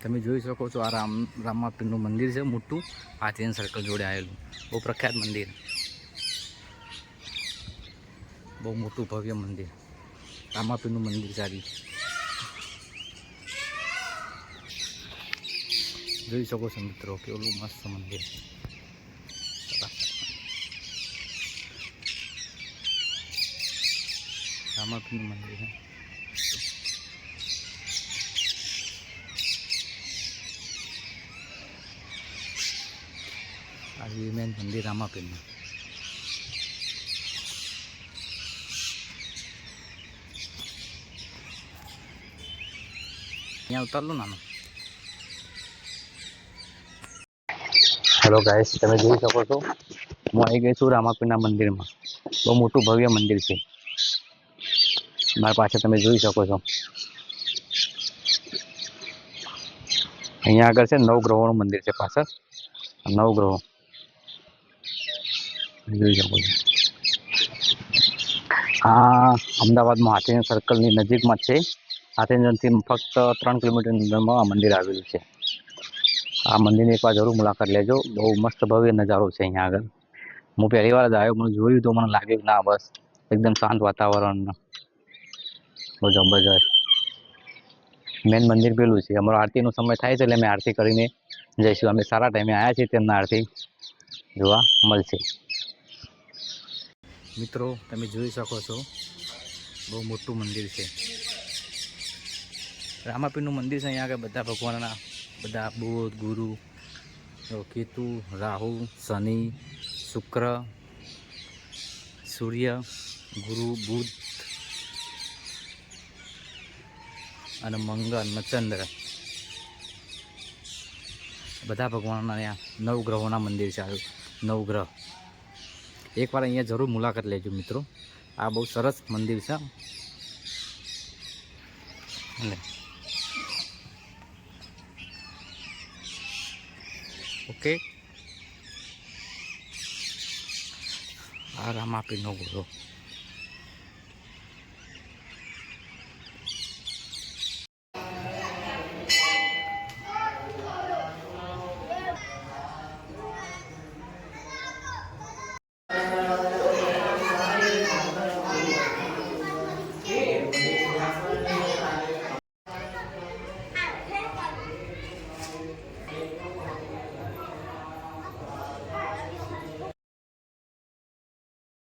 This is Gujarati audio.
તમે જોઈ શકો છો આ રામાપીરનું મંદિર છે મોટું, હાથીન સર્કલ જોડે આવેલું બહુ પ્રખ્યાત મંદિર, બહુ મોટું ભવ્ય મંદિર, રામાપીરનું મંદિર સારી જોઈ શકો છો મિત્રો, કેવું મસ્ત મંદિર. રામાપીરનું મંદિર છે. આ મેન મંદિર રામાપીરનું. અહીંયા ઉતાર લો નાનો. હેલો ગાઈસ, તમે જોઈ શકો છો હું આવી ગઈ છું રામાપીરના મંદિરમાં. બહુ મોટું ભવ્ય મંદિર છે. મારી પાસે તમે જોઈ શકો છો અહીંયા આગળ છે નવગ્રહોનું મંદિર છે પાછળ. નવગ્રહો જોઈ શકો છો. આ અમદાવાદમાં હાથીન સર્કલની નજીકમાં છે. હાથીનથી ફક્ત 3 કિલોમીટરની અંદરમાં આ મંદિર આવેલું છે. આ મંદિરની એકવાર જરૂર મુલાકાત લેજો. બહુ મસ્ત ભવ્ય નજારો છે અહીંયા આગળ. હું પહેલી વાર જ આવ્યો, મને જોયું તો મને લાગ્યું ના બસ એકદમ શાંત વાતાવરણ, બહુ જબરજસ્ત. મેન મંદિર પેલું છે. અમારો આરતીનો સમય થાય છે એટલે અમે આરતી કરીને જઈશું. અમે સારા ટાઈમે આવ્યા છીએ, તેમના આરતી જોવા મળશે. મિત્રો તમે જોઈ શકો છો બહુ મોટું મંદિર છે, રામાપીરનું મંદિર છે. અહીંયા આગળ બધા ભગવાનના, બધા બુધ, ગુરુ, કેતુ, રાહુ, શનિ, શુક્ર, સૂર્ય, ગુરુ, બુધ અને મંગળ અને ચંદ્ર, બધા ભગવાનના અહીંયા નવગ્રહોના મંદિર છે. નવગ્રહ એકવાર અહીંયા જરૂર મુલાકાત લેજો મિત્રો. આ બહુ સરસ મંદિર છે. ઓકે, આ રામાપીરનો ગુરુ.